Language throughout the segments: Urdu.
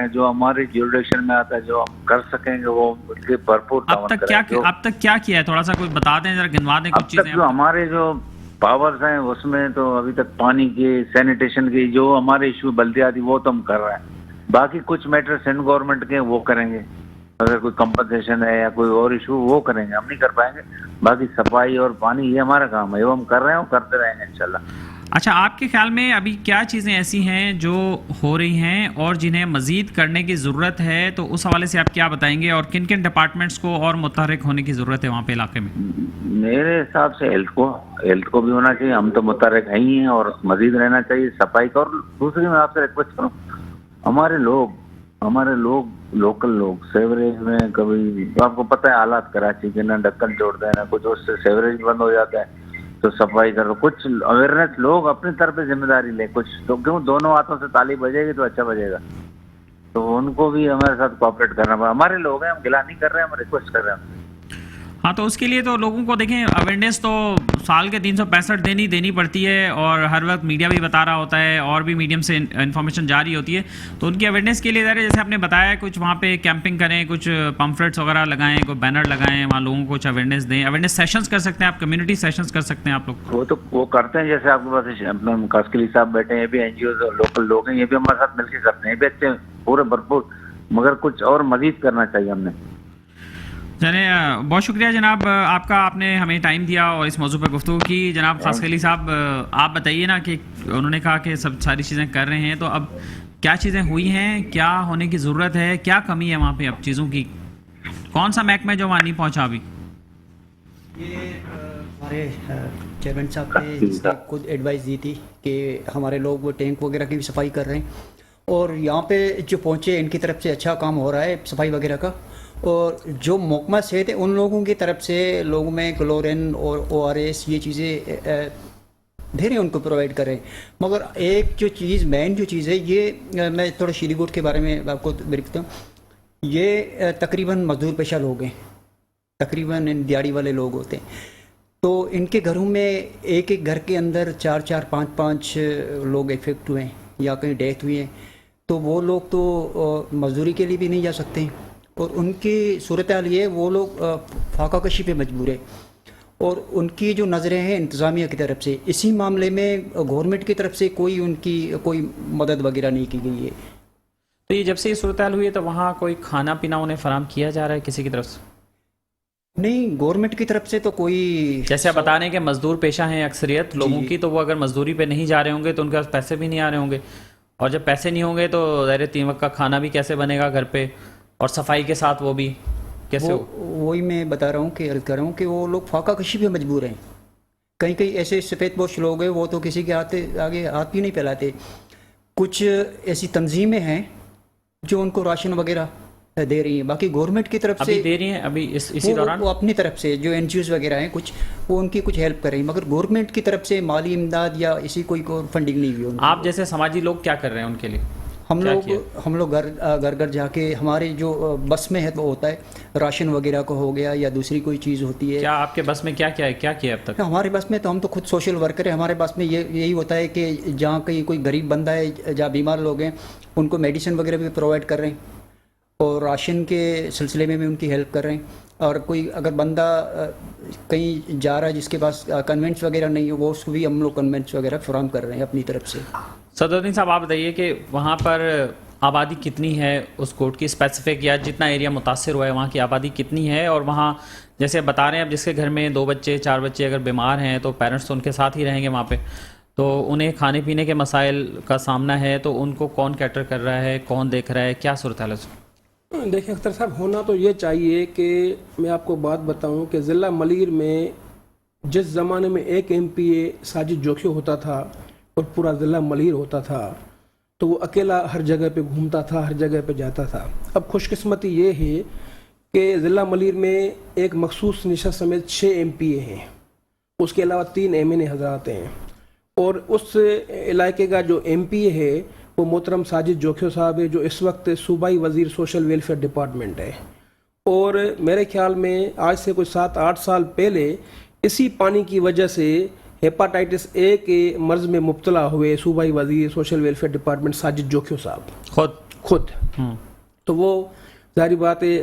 ہیں, جو ہمارے جیوریڈکشن میں آتا ہے, جو ہم کر سکیں گے وہ ان کے بھرپور تعاون کریں. اب تک کیا کیا ہے, تھوڑا سا کچھ بتا دیں, ذرا گنوا دیں کچھ چیزیں. اب تک جو ہمارے جو پاورز ہیں اس میں تو ابھی تک پانی کی, سینیٹیشن کی جو ہمارے ایشو بلدیاتی وہ تو ہم کر رہے ہیں. باقی کچھ میٹر سینٹ گورنمنٹ کے وہ کریں گے, اگر کوئی کمپنسیشن ہے یا کوئی اور ایشو وہ کریں گے, ہم نہیں کر پائیں گے. باقی صفائی اور پانی یہ ہمارا کام ہے, وہ ہم کر رہے ہیں اور کرتے رہیں گے انشاءاللہ. اچھا, آپ کے خیال میں ابھی کیا چیزیں ایسی ہیں جو ہو رہی ہیں اور جنہیں مزید کرنے کی ضرورت ہے, تو اس حوالے سے آپ کیا بتائیں گے, اور کن کن ڈپارٹمنٹس کو اور متحرک ہونے کی ضرورت ہے وہاں پہ علاقے میں؟ میرے حساب سے ہیلتھ کو بھی ہونا چاہیے, ہم تو متحرک ہیں ہی ہیں, اور مزید رہنا چاہیے صفائی کا. اور دوسری میں آپ سے ریکویسٹ کروں, ہمارے لوگ لوکل لوگ سیوریج میں کبھی, آپ کو پتہ ہے حالات کراچی کے, نہ ڈکن چھوڑتے ہیں نہ کچھ, اس سے سیوریج بند ہو جاتا ہے تو صفائی کرو. کچھ اویئرنیس لوگ اپنی طرف سے ذمہ داری لیں, کچھ تو کیوں دونوں ہاتھوں سے تالی بجے گی تو اچھا بجے گا. تو ان کو بھی ہمارے ساتھ کوآپریٹ کرنا پڑا. ہمارے لوگ ہیں, ہم گلا نہیں کر رہے ہیں, ہم ریکویسٹ کر رہے ہیں. ہاں, تو اس کے لیے تو لوگوں کو دیکھیں, اویئرنیس تو سال کے 365 دن ہی دینی پڑتی ہے, اور ہر وقت میڈیا بھی بتا رہا ہوتا ہے اور بھی میڈیم سے انفارمیشن جاری ہوتی ہے. تو ان کی اویئرنیس کے لیے ذرا, جیسے آپ نے بتایا, کچھ وہاں پہ کیمپنگ کریں, کچھ پمفلیٹس وغیرہ لگائیں, کوئی بینر لگائیں, وہاں لوگوں کو کچھ اویئرنیس دیں. اویئرنیس سیشنز کر سکتے ہیں آپ, کمیونٹی سیشنز کر سکتے ہیں آپ لوگ. وہ کرتے ہیں, جیسے آپ کے پاس کاسکلی صاحب بیٹھے ہیں, یہ بھی NGOز اور لوکل لوگ ہیں, یہ بھی ہمارے ساتھ مل کے کرتے ہیں, یہ بھی اچھے پورے بھرپور, مگر کچھ اور مزید کرنا چاہیے ہم نے. چلیں, بہت شکریہ جناب آپ کا, آپ نے ہمیں ٹائم دیا اور اس موضوع پہ گفتگو کی. جناب خاسخیلی صاحب, آپ بتائیے نا کہ انہوں نے کہا کہ ساری چیزیں کر رہے ہیں, تو اب کیا چیزیں ہوئی ہیں, کیا ہونے کی ضرورت ہے, کیا کمی ہے وہاں پہ اب چیزوں کی, کون سا محکمہ جو وہاں نہیں پہنچا ابھی؟ یہ ہمارے چیئرمین صاحب نے جس نے خود ایڈوائز دی تھی کہ ہمارے لوگ وہ ٹینک وغیرہ کی بھی صفائی کر رہے ہیں, اور یہاں پہ جو پہنچے ان کی طرف سے اچھا کام ہو رہا ہے صفائی وغیرہ کا. اور جو محکمہ صحت ہے ان لوگوں کی طرف سے لوگوں میں کلورین اور ORS یہ چیزیں دے رہے ہیں, ان کو پرووائڈ کریں. مگر ایک جو چیز, مین جو چیز ہے, یہ میں تھوڑا شیلی گوٹ کے بارے میں آپ کو بتاتا ہوں. یہ تقریباً مزدور پیشہ لوگ ہیں, تقریباً دیہڑی والے لوگ ہوتے ہیں. تو ان کے گھروں میں ایک گھر کے اندر 4 5 لوگ افیکٹ ہوئے ہیں یا کہیں ڈیتھ ہوئی ہے. تو وہ لوگ تو مزدوری کے لیے بھی نہیں جا سکتے ہیں, اور ان کی صورتحال یہ, وہ لوگ فاقہ کشی پہ مجبور ہے, اور ان کی جو نظریں ہیں انتظامیہ کی طرف سے, اسی معاملے میں گورنمنٹ کی طرف سے ان کی کوئی مدد وغیرہ نہیں کی گئی ہے. تو یہ جب سے یہ صورتحال ہوئی ہے تو وہاں کوئی کھانا پینا انہیں فراہم کیا جا رہا ہے کسی کی طرف سے؟ نہیں, گورنمنٹ کی طرف سے تو کوئی, جیسے آپ بتا رہے ہیں کہ مزدور پیشہ ہیں اکثریت لوگوں کی, تو وہ اگر مزدوری پہ نہیں جا رہے ہوں گے تو ان کے پاس پیسے بھی نہیں آ رہے ہوں گے, اور جب پیسے نہیں ہوں گے تو ظاہر 3 وقت کا کھانا بھی کیسے بنے گا گھر پہ, اور صفائی کے ساتھ وہ بھی کیسے ہو. وہی میں بتا رہا ہوں کہ عرض کر رہا ہوں کہ وہ لوگ فاقہ کشی پہ مجبور ہیں. کہیں ایسے سفید پوش لوگ ہیں, وہ تو کسی کے آگے ہاتھ بھی نہیں پھیلاتے. کچھ ایسی تنظیمیں ہیں جو ان کو راشن وغیرہ دے رہی ہیں, باقی گورنمنٹ کی طرف سے دے رہی ہیں ابھی اسی دوران, وہ اپنی طرف سے جو NGOز وغیرہ ہیں کچھ, وہ ان کی کچھ ہیلپ کر رہی ہیں, مگر گورنمنٹ کی طرف سے مالی امداد یا اسی کوئی فنڈنگ نہیں ہوئی. آپ جیسے سماجی لوگ کیا کر رہے ہیں ان کے لیے؟ ہم لوگ گھر جا کے, ہمارے جو بس میں ہے وہ ہوتا ہے راشن وغیرہ کو ہو گیا یا دوسری کوئی چیز ہوتی ہے. کیا آپ کے بس میں کیا کیا اب تک؟ ہمارے بس میں تو ہم تو خود سوشل ورکر ہیں. ہمارے بس میں یہی ہوتا ہے کہ جہاں کہیں کوئی غریب بندہ ہے, جہاں بیمار لوگ ہیں, ان کو میڈیسن وغیرہ بھی پرووائڈ کر رہے ہیں, اور راشن کے سلسلے میں بھی ان کی ہیلپ کر رہے ہیں. اور کوئی اگر بندہ کہیں جا رہا ہے جس کے پاس کنوینٹس وغیرہ نہیں ہو, وہ اس کو بھی ہم لوگ کنوینٹس وغیرہ فراہم کر رہے ہیں اپنی طرف سے. صدرالدین صاحب, آپ بتائیے کہ وہاں پر آبادی کتنی ہے اس کوٹ کی اسپیسیفک, یا جتنا ایریا متاثر ہوا ہے وہاں کی آبادی کتنی ہے, اور وہاں جیسے بتا رہے ہیں اب جس کے گھر میں 2 بچے 4 بچے اگر بیمار ہیں تو پیرنٹس تو ان کے ساتھ ہی رہیں گے وہاں پہ, تو انہیں کھانے پینے کے مسائل کا سامنا ہے, تو ان کو کون کیٹر کر رہا ہے, کون دیکھ رہا ہے, کیا صورتحال ہے؟ دیکھیں اختر صاحب, ہونا تو یہ چاہیے کہ میں آپ کو بات بتاؤں کہ ضلع ملیر میں جس زمانے میں ایک MPA ساجد جوکھیو ہوتا تھا اور پورا ضلع ملیر ہوتا تھا, تو وہ اکیلا ہر جگہ پہ گھومتا تھا, ہر جگہ پہ جاتا تھا. اب خوش قسمتی یہ ہے کہ ضلع ملیر میں ایک مخصوص نشست سمیت 6 MPA ہیں, اس کے علاوہ 3 MNA حضرات ہیں, اور اس علاقے کا جو MPA ہے وہ محترم ساجد جوکھیو صاحب ہے, جو اس وقت صوبائی وزیر سوشل ویلفیئر ڈپارٹمنٹ ہے. اور میرے خیال میں آج سے کوئی 7-8 سال پہلے اسی پانی کی وجہ سے ہیپاٹائٹس A کے مرض میں مبتلا ہوئے صوبائی وزیر سوشل ویلفیئر ڈپارٹمنٹ ساجد جوکھیو صاحب خود, تو وہ ظاہری بات ہے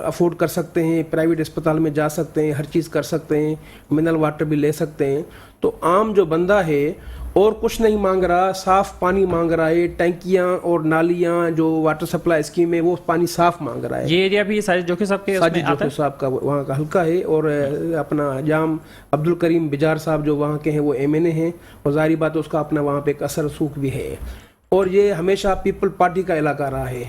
افورڈ کر سکتے ہیں, پرائیویٹ اسپتال میں جا سکتے ہیں, ہر چیز کر سکتے ہیں, منرل واٹر بھی لے سکتے ہیں. تو عام جو بندہ ہے اور کچھ نہیں مانگ رہا, صاف پانی مانگ رہا ہے, ٹینکیاں اور نالیاں جو واٹر سپلائی اسکیم ہے وہ پانی صاف مانگ رہا ہے. یہ ایریا بھی ساجد جوکھی صاحب کے ساجد جوکھی صاحب کا وہاں کا حلقہ ہے, اور اپنا جام عبدالکریم بجار صاحب جو وہاں کے ہیں وہ MNA ہیں, اور ظاہری بات ہے اس کا اپنا وہاں پہ ایک اثر رسوخ بھی ہے, اور یہ ہمیشہ پیپل پارٹی کا علاقہ رہا ہے.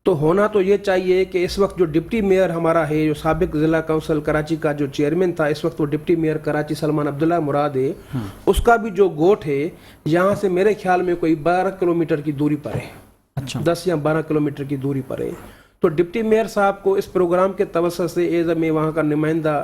تو ہونا تو یہ چاہیے کہ اس وقت جو ڈپٹی میئر ہمارا ہے, جو سابق ضلع کونسل کراچی کا جو چیئرمین تھا, اس وقت وہ ڈپٹی میئر کراچی سلمان عبداللہ مراد ہے, اس کا بھی جو گوٹ ہے یہاں سے میرے خیال میں کوئی 12 کلومیٹر کی دوری پر ہے, 10 یا 12 کلومیٹر کی دوری پر ہے. تو ڈپٹی میئر صاحب کو اس پروگرام کے توسط سے ایز میں وہاں کا نمائندہ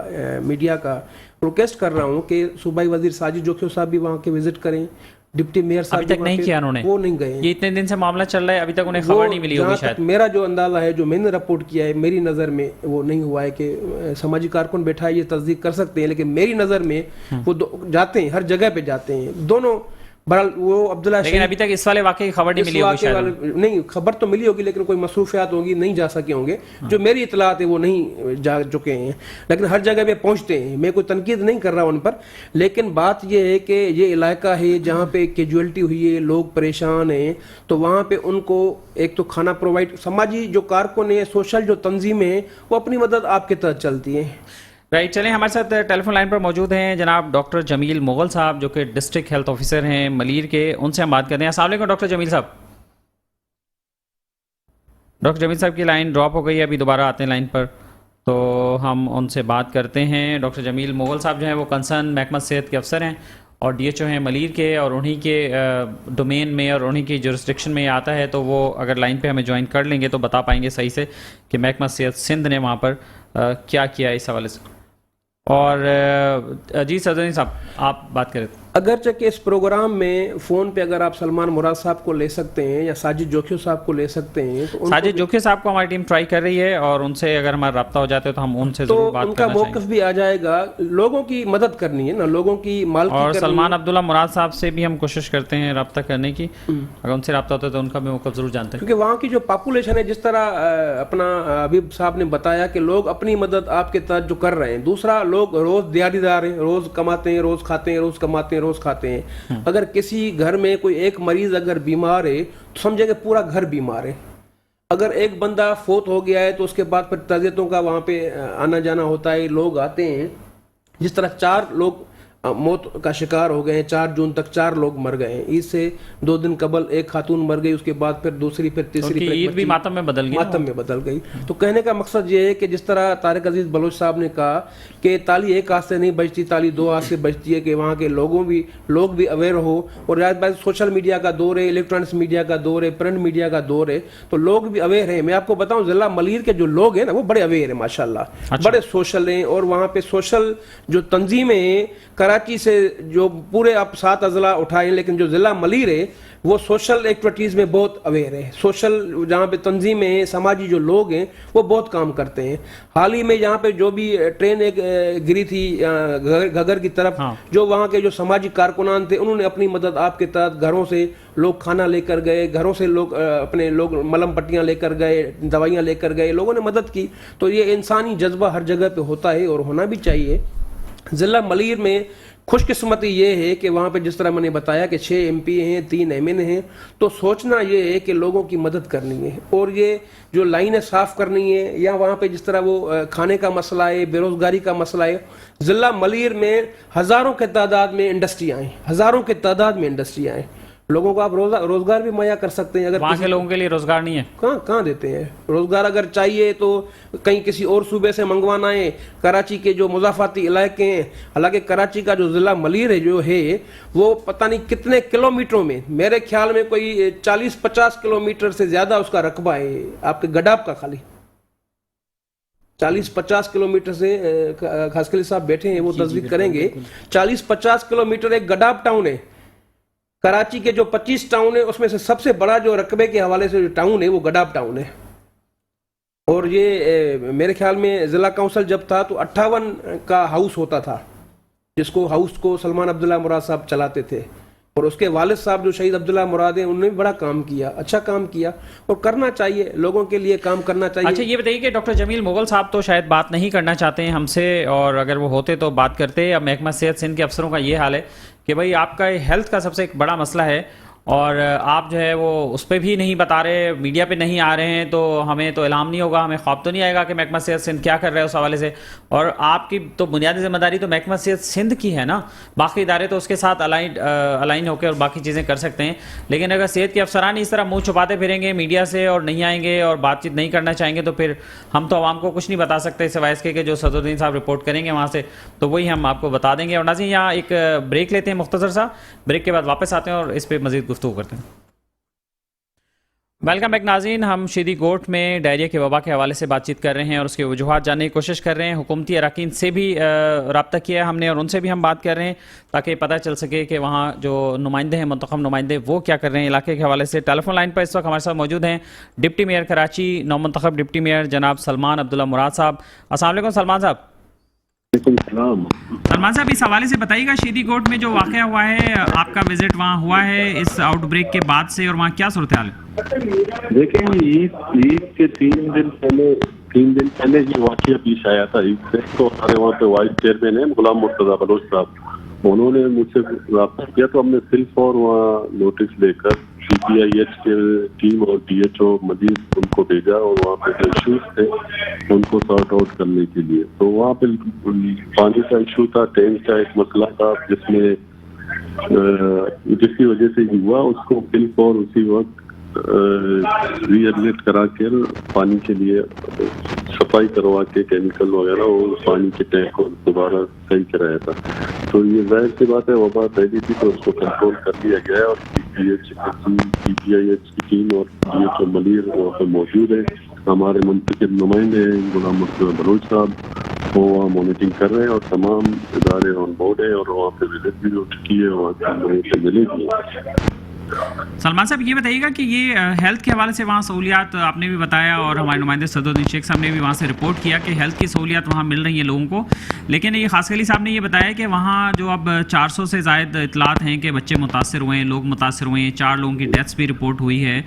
میڈیا کا ریکویسٹ کر رہا ہوں کہ صوبائی وزیر ساجد جوکھی صاحب بھی وہاں کے وزٹ کریں. ڈپٹی میئر صاحب ابھی تک نہیں کیا انہوں نے, وہ نہیں گئے. یہ اتنے دن سے معاملہ چل رہا ہے, ابھی تک انہیں خبر نہیں ملی ہوگی شاید. میرا جو اندازہ ہے, جو میں نے رپورٹ کیا ہے, میری نظر میں وہ نہیں ہوا ہے کہ سماجی کارکن بیٹھا ہے, یہ تصدیق کر سکتے ہیں, لیکن میری نظر میں وہ جاتے ہیں, ہر جگہ پہ جاتے ہیں دونوں. بہرحال وہ عبداللہ, لیکن ابھی تک اس والے واقعے کی خبر نہیں ملی ہوگی شاید. نہیں, خبر تو ملی ہوگی لیکن کوئی مصروفیات ہوگی, نہیں جا سکے ہوں گے. جو میری اطلاعات ہے وہ نہیں جا چکے ہیں, لیکن ہر جگہ پہ پہنچتے ہیں. میں کوئی تنقید نہیں کر رہا ان پر, لیکن بات یہ ہے کہ یہ علاقہ ہے جہاں پہ کیجویلٹی ہوئی ہے, لوگ پریشان ہیں, تو وہاں پہ ان کو ایک تو کھانا پرووائڈ, سماجی جو کارکن ہیں, سوشل جو تنظیمیں ہیں, وہ اپنی مدد آپ کے تحت چلتی ہیں. رائٹ, چلیں ہمارے ساتھ ٹیلی فون لائن پر موجود ہیں جناب ڈاکٹر جمیل مغل صاحب, جو کہ ڈسٹرکٹ ہیلتھ آفیسر ہیں ملیر کے, ان سے ہم بات کرتے ہیں. السلام علیکم ڈاکٹر جمیل صاحب. ڈاکٹر جمیل صاحب کی لائن ڈراپ ہو گئی ہے, ابھی دوبارہ آتے ہیں لائن پر, تو ہم ان سے بات کرتے ہیں. ڈاکٹر جمیل مغل صاحب جو ہیں وہ کنسرن محکمہ صحت کے افسر ہیں اور DHO ہیں ملیر کے, اور انہی کے ڈومین میں اور انہی کی جورسڈکشن میں آتا ہے. تو وہ اگر لائن پہ ہمیں جوائن کر لیں گے تو بتا پائیں گے صحیح سے کہ محکمہ صحت سندھ نے وہاں پر کیا کیا اس حوالے سے. اور جی صدرنی صاحب آپ بات کریں. اگرچہ کہ اس پروگرام میں فون پہ اگر آپ سلمان مراد صاحب کو لے سکتے ہیں یا ساجد جوکھی صاحب کو لے سکتے ہیں, تو ساجد جوکھی صاحب کو ہماری ٹیم ٹرائی کر رہی ہے, اور ان سے اگر ہمارا رابطہ ہو جاتا ہے تو ہم ان سے ضرور بات کرنا چاہیں گے. ان کا موقف بھی آ جائے گا, لوگوں کی مدد کرنی ہے نا, لوگوں کی مال کی اور کرنی. سلمان عبداللہ مراد صاحب سے بھی ہم کوشش کرتے ہیں رابطہ کرنے کی, اگر ان سے رابطہ ہوتا ہے تو ان کا بھی موقف ضرور جانتے ہیں. کیونکہ وہاں کی جو پاپولیشن ہے, جس طرح اپنا حبیب صاحب نے بتایا کہ لوگ اپنی مدد آپ کے تحت جو کر رہے ہیں. دوسرا, لوگ روز دیہڑی دار ہیں, روز کماتے ہیں, روز کھاتے ہیں, روز کماتے ہیں, روز کھاتے ہیں. اگر کسی گھر میں کوئی ایک مریض اگر بیمار ہے تو سمجھے کہ پورا گھر بیمار ہے. اگر ایک بندہ فوت ہو گیا ہے تو اس کے بعد پھر تعزیتوں کا وہاں پہ آنا جانا ہوتا ہے, لوگ آتے ہیں. جس طرح 4 لوگ موت کا شکار ہو گئے ہیں, 4 جون تک 4 لوگ مر گئے ہیں. عید سے 2 دن قبل ایک خاتون مر گئی, اس کے بعد پھر دوسری, پھر تیسری, عید بھی ماتم میں بدل گئی. تو کہنے کا مقصد یہ ہے کہ جس طرح طارق عزیز بلوچ صاحب نے کہا کہ تالی ایک ہاتھ سے نہیں بجتی, تالی 2 ہاتھ سے بجتی ہے, کہ وہاں کے لوگ بھی اویئر ہو. اور سوشل میڈیا کا دور ہے, الیکٹرانکس میڈیا کا دور ہے, پرنٹ میڈیا کا دور ہے, تو لوگ بھی اویئر ہیں. میں آپ کو بتاؤں ضلع ملیر کے جو لوگ ہیں نا وہ بڑے اویئر ہیں ماشاءاللہ, بڑے سوشل ہیں. اور وہاں پہ سوشل جو تنظیمیں ہیں, کراچی سے جو پورے آپ 7 اضلاع اٹھائیں, لیکن جو ضلع ملیر ہے وہ سوشل ایکٹیویٹیز میں بہت اویئر ہے. سوشل جہاں پہ تنظیمیں ہیں, سماجی جو لوگ ہیں وہ بہت کام کرتے ہیں. حال ہی میں یہاں پہ جو بھی ٹرین ایک گری تھی گھگر کی طرف, جو وہاں کے جو سماجی کارکنان تھے انہوں نے اپنی مدد آپ کے تحت, گھروں سے لوگ کھانا لے کر گئے, گھروں سے لوگ اپنے ملم پٹیاں لے کر گئے, دوائیاں لے کر گئے, لوگوں نے مدد کی. تو یہ انسانی جذبہ ہر جگہ پہ ہوتا ہے اور ہونا بھی چاہیے. ضلع ملیر میں خوش قسمتی یہ ہے کہ وہاں پہ جس طرح میں نے بتایا کہ 6 MP ہیں, 3 MN ہیں, تو سوچنا یہ ہے کہ لوگوں کی مدد کرنی ہے. اور یہ جو لائنیں صاف کرنی ہے, یا وہاں پہ جس طرح وہ کھانے کا مسئلہ ہے, بے روزگاری کا مسئلہ ہے. ضلع ملیر میں ہزاروں کے تعداد میں انڈسٹریاں ہیں, ہزاروں کے تعداد میں انڈسٹریاں ہیں. لوگوں کو آپ روزگار بھی مہیا کر سکتے ہیں. اگر وہاں کے لوگوں کے لیے روزگار نہیں ہے, کہاں دیتے ہیں روزگار؟ اگر چاہیے تو کہیں کسی اور صوبے سے منگوانا ہے. کراچی کے جو مضافاتی علاقے ہیں, حالانکہ کراچی کا جو ضلع ملیر ہے جو ہے وہ پتہ نہیں کتنے کلومیٹروں میں, میرے خیال میں کوئی 40-50 کلومیٹر سے زیادہ اس کا رقبہ ہے آپ کے گڈاب کا. خالی 40-50 کلومیٹر سے, خاصکلی صاحب بیٹھے ہیں وہ تصدیق کریں گے, 40-50 کلومیٹر ایک گڈاب ٹاؤن ہے. کراچی کے جو 25 ٹاؤن ہیں اس میں سے سب سے بڑا جو رقبے کے حوالے سے جو ٹاؤن ہے وہ گڈاب ٹاؤن ہے. اور یہ میرے خیال میں ضلع کونسل جب تھا تو 58 کا ہاؤس ہوتا تھا, جس کو ہاؤس کو سلمان عبداللہ مراد صاحب چلاتے تھے. اور اس کے والد صاحب جو شہید عبداللہ مراد ہیں انہوں نے بھی بڑا کام کیا, اچھا کام کیا, اور کرنا چاہیے, لوگوں کے لیے کام کرنا چاہیے. اچھا یہ بتائیے کہ ڈاکٹر جمیل مغل صاحب تو شاید بات نہیں کرنا چاہتے ہیں ہم سے, اور اگر وہ ہوتے تو بات کرتے. اب محکمہ صحت سندھ کے افسروں کا یہ حال ہے کہ بھائی آپ کا ہیلتھ کا سب سے ایک بڑا مسئلہ ہے, اور آپ جو ہے وہ اس پہ بھی نہیں بتا رہے, میڈیا پہ نہیں آ رہے ہیں, تو ہمیں تو الہام نہیں ہوگا, ہمیں خواب تو نہیں آئے گا کہ محکمہ صحت سندھ کیا کر رہے ہیں اس حوالے سے. اور آپ کی تو بنیادی ذمہ داری تو محکمہ صحت سندھ کی ہے نا, باقی ادارے تو اس کے ساتھ الائن ہو کے اور باقی چیزیں کر سکتے ہیں. لیکن اگر صحت کے افسران اس طرح منہ چھپاتے پھریں گے میڈیا سے اور نہیں آئیں گے اور بات چیت نہیں کرنا چاہیں گے, تو پھر ہم تو عوام کو کچھ نہیں بتا سکتے سوائے اس کے کہ جو صدر الدین صاحب رپورٹ کریں گے وہاں سے, تو وہی ہم آپ کو بتا دیں گے. اور ناظرین یہاں ایک بریک لیتے ہیں مختصر سا, بریک کے بعد واپس آتے ہیں اور اس پہ مزید گفتگو کرتے ہیں. ویلکم بیک ناظرین, ہم شیدی گوٹ میں ڈائریا کے وبا کے حوالے سے بات چیت کر رہے ہیں اور اس کے وجوہات جاننے کی کوشش کر رہے ہیں. حکومتی اراکین سے بھی رابطہ کیا ہے ہم نے اور ان سے بھی ہم بات کر رہے ہیں تاکہ پتہ چل سکے کہ وہاں جو نمائندے ہیں, منتخب نمائندے, وہ کیا کر رہے ہیں علاقے کے حوالے سے. ٹیلی فون لائن پر اس وقت ہمارے ساتھ موجود ہیں ڈپٹی میئر کراچی, نومنتخب ڈپٹی میئر جناب سلمان عبداللہ مراد صاحب. السلام علیکم سلمان صاحب. سلمان صاحب اس حوالے سے بتائیے گا, شیدی گوٹ میں جو واقعہ ہوا ہے, آپ کا وزٹ وہاں ہوا ہے اس آؤٹ بریک کے بعد سے, اور وہاں کیا صورتحال ہے؟ دیکھیں عید کے 3 دن پہلے یہ واقعہ پیش آیا تھا. عید سے تو ہمارے وہاں پہ وائس چیئرمین ہیں غلام مرتضیٰ بلوچ صاحب, انہوں نے مجھ سے رابطہ کیا تو ہم نے صرف اور وہاں نوٹس لے کر CPIH کے ٹیم اور DHO مزید ان کو بھیجا, اور وہاں پہ جو ایشوز تھے ان کو سارٹ آؤٹ کرنے کے لیے. تو وہاں پہ پانی کا ایشو تھا, ٹینک کا ایک مسئلہ تھا جس کی وجہ سے یہ ہوا, اس کو بالکل اور اسی وقت ری ایڈمٹ کرا کر پانی کے لیے صفائی کروا کے کیمیکل وغیرہ اور پانی کے ٹینک کو دوبارہ صحیح کرایا تھا. تو یہ ظاہر سی بات ہے وبا پھیلی تھی تو اس کو کنٹرول کر لیا گیا ہے, اور CPIH کی ٹیم اور DHO ملیر وہاں پہ موجود ہے. ہمارے منتخب نمائندے ہیں غلام مرتضیٰ بلوچ صاحب, وہ وہاں مانیٹرنگ کر رہے ہیں, اور تمام ادارے آن بورڈ ہیں, اور وہاں پہ وزٹ بھی ہو چکی ہے, وہاں سے ملے گی. سلمان صاحب یہ بتائیے گا کہ یہ ہیلتھ کے حوالے سے وہاں سہولیات آپ نے بھی بتایا, اور ہمارے نمائندے صدر الدین شیخ صاحب نے بھی وہاں سے رپورٹ کیا کہ ہیلتھ کی سہولیات وہاں مل رہی ہیں لوگوں کو. لیکن یہ خاص علی صاحب نے یہ بتایا کہ وہاں جو اب 400 سے زائد اطلاعات ہیں کہ بچے متاثر ہوئے ہیں, لوگ متاثر ہوئے ہیں, 4 لوگوں کی ڈیتھس بھی رپورٹ ہوئی ہے.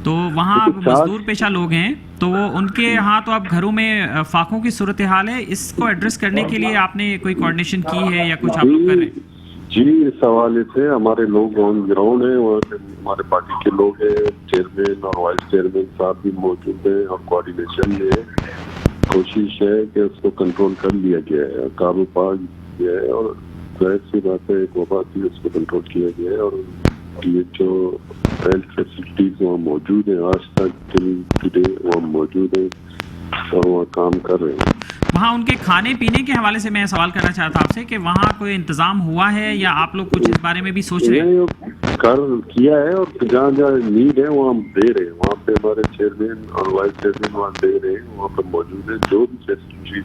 تو وہاں مزدور پیشہ لوگ ہیں, تو وہ ان کے یہاں تو اب گھروں میں فاقوں کی صورتحال ہے, اس کو ایڈریس کرنے کے لیے آپ نے کوئی کوآرڈینیشن کی ہے یا کچھ آپ لوگ کر رہے ہیں؟ جی, اس حوالے سے ہمارے لوگ آن گراؤنڈ ہیں, وہاں پہ ہمارے پارٹی کے لوگ ہیں, چیئرمین اور وائس چیئرمین صاحب بھی موجود ہیں, اور کوآرڈینیشن میں کوشش ہے کہ اس کو کنٹرول کر لیا گیا ہے, قابو پا گیا ہے, اور ظاہر سی بات ہے ایک وبا تھی اس کو کنٹرول کیا گیا ہے, اور DHO ہیلتھ فیسلٹیز وہاں موجود ہیں, آج تک ٹوڈے وہاں موجود ہیں اور وہاں کام کر رہے ہیں. وہاں ان کے کھانے پینے کے حوالے سے میں سوال کرنا چاہتا ہوں آپ سے کہ وہاں کوئی انتظام ہوا ہے یا آپ لوگ کچھ اس بارے میں بھی سوچ رہے ہیں؟ کر کیا ہے, اور جہاں جہاں نیڈ ہے وہاں ہم دے رہے ہیں, وہاں پہ ہمارے چیئرمین اور وائس چیئرمین وہاں دے رہے ہیں, وہاں پہ موجود ہے, جو بھی فیسلٹی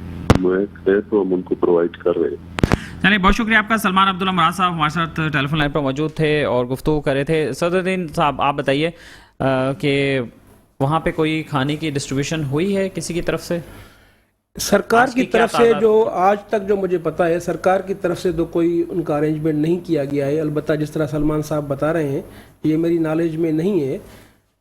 ہے تو ہم ان کو پرووائڈ کر رہے ہیں. چلیے بہت شکریہ آپ کا. سلمان عبداللہ مراد صاحب ہمارے ساتھ ٹیلی فون لائن پر موجود تھے اور گفتگو کر رہے تھے. صدر الدین صاحب آپ بتائیے کہ وہاں پہ کوئی کھانے کی ڈسٹریبیوشن ہوئی ہے کسی کی طرف سے؟ سرکار کی طرف سے جو آج تک جو مجھے پتا ہے, سرکار کی طرف سے تو کوئی ان کا ارینجمنٹ نہیں کیا گیا ہے. البتہ جس طرح سلمان صاحب بتا رہے ہیں یہ میری نالج میں نہیں ہے.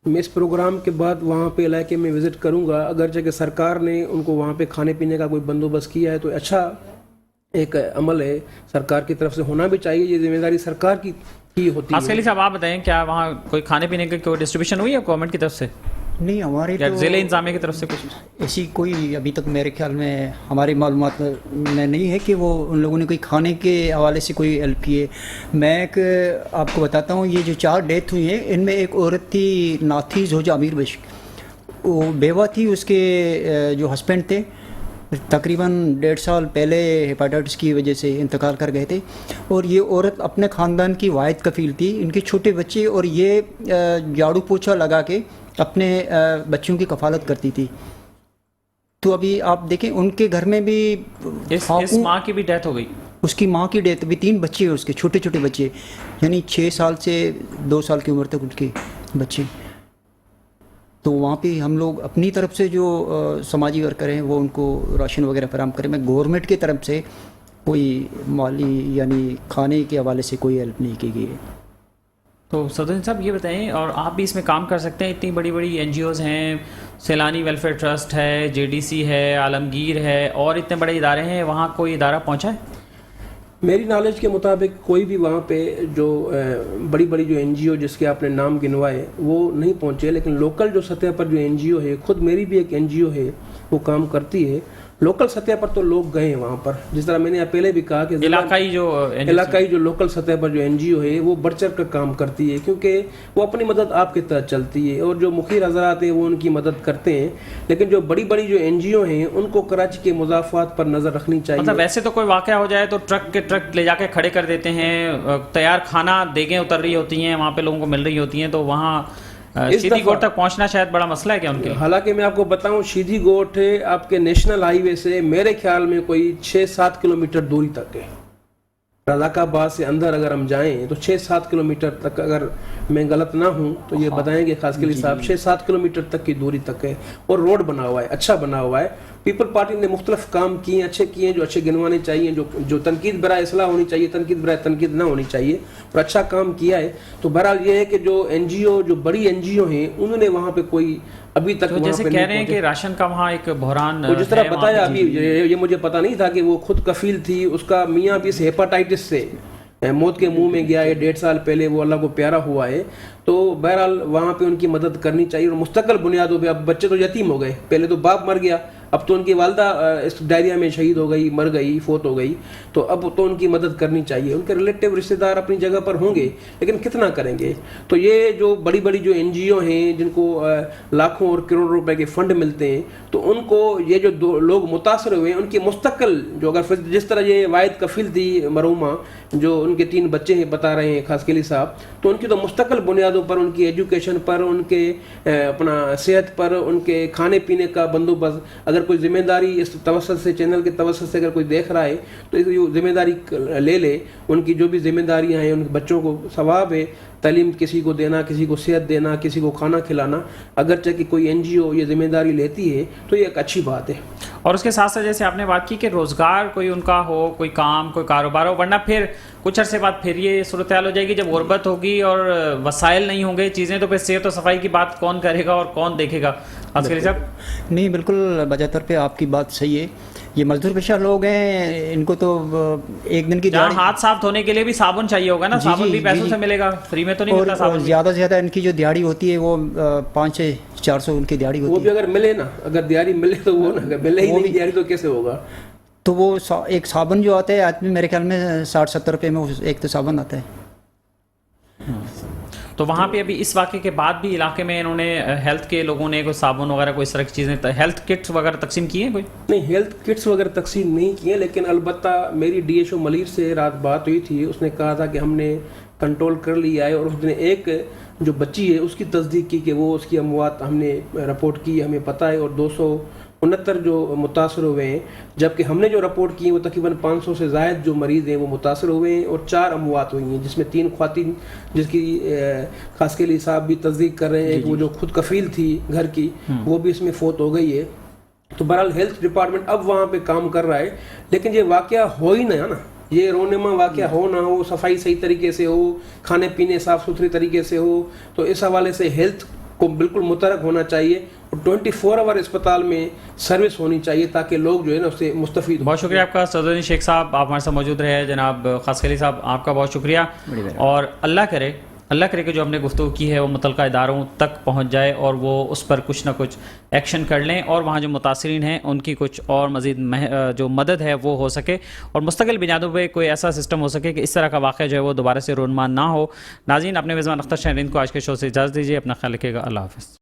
میں اس پروگرام کے بعد وہاں پہ علاقے میں وزٹ کروں گا. اگرچہ کہ سرکار نے ان کو وہاں پہ کھانے پینے کا کوئی بندوبست کیا ہے تو اچھا ایک عمل ہے, سرکار کی طرف سے ہونا بھی چاہیے, یہ ذمہ داری سرکار کی ہوتی ہے. علی صاحب آپ بتائیں کیا وہاں کوئی کھانے پینے کی کوئی ڈسٹریبیوشن ہوئی ہے گورنمنٹ کی طرف سے؟ نہیں, ہماری ضلع انتظامیہ کی طرف سے کچھ ایسی کوئی ابھی تک میرے خیال میں ہماری معلومات میں نہیں ہے کہ وہ ان لوگوں نے کوئی کھانے کے حوالے سے کوئی ہیلپ کی ہے. میں ایک آپ کو بتاتا ہوں, یہ جو 4 ڈیتھ ہوئی ہیں ان میں ایک عورت تھی ناتھیز ہوجا امیر بشک, وہ بیوہ تھی, اس کے جو ہسبینڈ تھے تقریباً 1.5 سال پہلے ہیپاٹائٹس کی وجہ سے انتقال کر گئے تھے, اور یہ عورت اپنے خاندان کی واحد کفیل تھی. ان کے چھوٹے بچے اور یہ جھاڑو پوچھا لگا کے اپنے بچوں کی کفالت کرتی تھی. تو ابھی آپ دیکھیں ان کے گھر میں بھی اس ماں کی بھی ڈیتھ ہو گئی, اس کی ماں کی ڈیتھ بھی. 3 بچے ہیں اس کے, چھوٹے چھوٹے بچے, یعنی 6 سال سے 2 سال کی عمر تک ان کے بچے. تو وہاں پہ ہم لوگ اپنی طرف سے جو سماجی ورکر ہیں وہ ان کو راشن وغیرہ فراہم کریں. میں گورنمنٹ کی طرف سے کوئی مالی یعنی کھانے کے حوالے سے کوئی ہیلپ نہیں کی گئی ہے. تو صدر صاحب یہ بتائیں، اور آپ بھی اس میں کام کر سکتے ہیں، اتنی بڑی بڑی این جی اوز ہیں، سیلانی ویلفیئر ٹرسٹ ہے، جے ڈی سی ہے، عالمگیر ہے، اور اتنے بڑے ادارے ہیں، وہاں کوئی ادارہ پہنچا ہے؟ میری نالج کے مطابق کوئی بھی وہاں پہ جو بڑی بڑی جو این جی او جس کے آپ نے نام گنوائے وہ نہیں پہنچے، لیکن لوکل جو سطح پر جو این جی او ہے، خود میری بھی ایک این جی او ہے وہ کام کرتی ہے، لوکل سطح پر تو لوگ گئے ہیں وہاں پر، جس طرح میں نے پہلے بھی کہا کہ علاقائی جو لوکل سطح پر جو این جی او ہے وہ بڑھ چڑھ کر کام کرتی ہے، کیونکہ وہ اپنی مدد آپ کے تحت چلتی ہے، اور جو مخیر حضرات ہیں وہ ان کی مدد کرتے ہیں، لیکن جو بڑی بڑی جو این جی او ہیں ان کو کراچی کے مضافات پر نظر رکھنی چاہیے۔ مطلب ویسے تو کوئی واقعہ ہو جائے تو ٹرک کے ٹرک لے جا کے کھڑے کر دیتے ہیں، تیار کھانا دیگیں اتر رہی ہوتی ہیں وہاں پہ، لوگوں کو مل رہی ہوتی ہیں، تو وہاں شیدھی گوٹ تک پہنچنا شاید بڑا مسئلہ ہے کیا ان کے لیے؟ حالانکہ میں آپ کو بتاؤں شیدھی گوٹ آپ کے نیشنل ہائی وے سے میرے خیال میں کوئی 6-7 کلومیٹر دوری تک ہے، رضاک آباد سے اندر اگر ہم جائیں تو 6-7 کلومیٹر تک، اگر میں غلط نہ ہوں تو یہ بتائیں گے خاص کے لیے صاحب، 6-7 کلومیٹر تک کی دوری تک ہے، اور روڈ بنا ہوا ہے، اچھا بنا ہوا ہے۔ پیپل پارٹی نے مختلف کام کیے ہیں، اچھے کیے ہیں، جو اچھے گنوانے چاہیے، جو تنقید برائے اصلاح ہونی چاہیے، تنقید برائے تنقید نہ ہونی چاہیے، اور اچھا کام کیا ہے۔ تو بہرحال یہ ہے کہ جو این جی او، جو بڑی این جی او ہیں، انہوں نے وہاں پہ کوئی ابھی تک جیسے کہہ رہے ہیں کہ راشن کا وہاں ایک بحران، جس طرح بتایا ابھی، یہ مجھے پتا نہیں تھا کہ وہ خود کفیل تھی، اس کا میاں بھی اس ہیپاٹائٹس سے موت کے منہ میں گیا ہے 1.5 سال پہلے، وہ اللہ کو پیارا ہوا ہے۔ تو بہرحال وہاں پہ ان کی مدد کرنی چاہیے، اور مستقل بنیادوں پہ۔ اب بچے تو یتیم ہو گئے، پہلے تو باپ مر گیا، اب تو ان کی والدہ اس ڈائریا میں شہید ہو گئی، مر گئی، فوت ہو گئی، تو اب تو ان کی مدد کرنی چاہیے۔ ان کے ریلیٹیو رشتہ دار اپنی جگہ پر ہوں گے، لیکن کتنا کریں گے؟ تو یہ جو بڑی بڑی جو این جی او ہیں جن کو لاکھوں اور کروڑوں روپے کے فنڈ ملتے ہیں، تو ان کو یہ جو لوگ متاثر ہوئے ہیں ان کی مستقل جو، اگر جس طرح یہ واحد کفیل تھی مرحومہ، جو ان کے 3 بچے ہیں بتا رہے ہیں خاص کلی صاحب، تو ان کی تو مستقل بنیادوں پر، ان کی ایجوکیشن پر، ان کے اپنا صحت پر، ان کے کھانے پینے کا بندوبست، اگر کوئی ذمہ داری اس توسط سے، چینل کے توسط سے اگر کوئی دیکھ رہا ہے تو یہ ذمہ داری لے لے، ان کی جو بھی ذمہ داریاں ہیں، ان بچوں کو ثواب ہے، تعلیم کسی کو دینا، کسی کو صحت دینا، کسی کو کھانا کھلانا، اگرچہ کہ کوئی این جی او یہ ذمہ داری لیتی ہے تو یہ ایک اچھی بات ہے۔ اور اس کے ساتھ ساتھ جیسے آپ نے بات کی کہ روزگار کوئی ان کا ہو، کوئی کام، کوئی کاروبار ہو، ورنہ پھر کچھ عرصے بعد پھر یہ صورتحال ہو جائے گی، جب غربت ہوگی اور وسائل نہیں ہوں گے چیزیں، تو پھر صحت و صفائی کی بات کون کرے گا اور کون دیکھے گا؟ عسکری صاحب نہیں، بالکل بجا طور پہ آپ کی بات صحیح ہے۔ یہ مزدور پیشہ لوگ ہیں، ان کو تو ایک دن کی جہاں ہاتھ صاف دھونے کے لیے بھی صابن چاہیے ہوگا نا، صابن بھی پیسوں سے ملے گا، فری میں تو نہیں ملتا صابن۔ زیادہ سے زیادہ ان کی جو دیہڑی ہوتی ہے وہ 500-400 ان کی دیہڑی ہوتی ہے، وہ بھی اگر ملے نا، اگر دیہڑی ملے تو وہ نہ، ملے ہی نہیں دیہڑی تو کیسے ہوگا؟ تو وہ ایک صابن جو آتا ہے آدمی میرے خیال میں 60-70 روپے میں ایک تو صابن آتا ہے۔ تو وہاں پہ ابھی اس واقعے کے بعد بھی علاقے میں انہوں نے ہیلتھ کے لوگوں نے کوئی صابن وغیرہ، کوئی اس طرح کی چیزیں، ہیلتھ کٹس وغیرہ تقسیم کی ہیں؟ کوئی نہیں، ہیلتھ کٹس وغیرہ تقسیم نہیں کیے، لیکن البتہ میری ڈی ایچ او ملیر سے رات بات ہوئی تھی، اس نے کہا تھا کہ ہم نے کنٹرول کر لیا ہے، اور اس نے ایک جو بچی ہے اس کی تصدیق کی کہ وہ اس کی اموات ہم نے رپورٹ کی، ہمیں پتہ ہے، اور 269 جو متاثر ہوئے ہیں، جبکہ ہم نے جو رپورٹ کی وہ تقریباً 500 سے زائد جو مریض ہیں وہ متاثر ہوئے ہیں، اور 4 اموات ہوئی ہیں، جس میں 3 خواتین، جس کی خاص کے لیے صاحب بھی تصدیق کر رہے ہیں، وہ جو خود کفیل تھی گھر کی، وہ بھی اس میں فوت ہو گئی ہے۔ تو بہرحال ہیلتھ ڈپارٹمنٹ اب وہاں پہ کام کر رہا ہے، لیکن یہ واقعہ ہو ہی نہ نا، یہ رونما واقعہ ہو نہ ہو، صفائی صحیح طریقے سے ہو، کھانے پینے صاف ستھری طریقے سے ہو، تو اس حوالے سے ہیلتھ کو بالکل متحرک ہونا چاہیے، اور 24 آور اسپتال میں سروس ہونی چاہیے تاکہ لوگ جو ہے نا اس سے مستفید ہوں۔ بہت شکریہ آپ کا صدر شیخ صاحب، آپ ہمارے ساتھ موجود رہے۔ جناب خاصقلی صاحب آپ کا بہت شکریہ، اور اللہ کرے کہ جو ہم نے گفتگو کی ہے وہ متعلقہ اداروں تک پہنچ جائے اور وہ اس پر کچھ نہ کچھ ایکشن کر لیں، اور وہاں جو متاثرین ہیں ان کی کچھ اور مزید جو مدد ہے وہ ہو سکے، اور مستقل بنیادوں پہ کوئی ایسا سسٹم ہو سکے کہ اس طرح کا واقعہ جو ہے وہ دوبارہ سے رونما نہ ہو۔ ناظرین، اپنے میزبان اختر شاہین کو آج کے شو سے اجازت دیجیے، اپنا خیال رکھیے گا، اللہ حافظ۔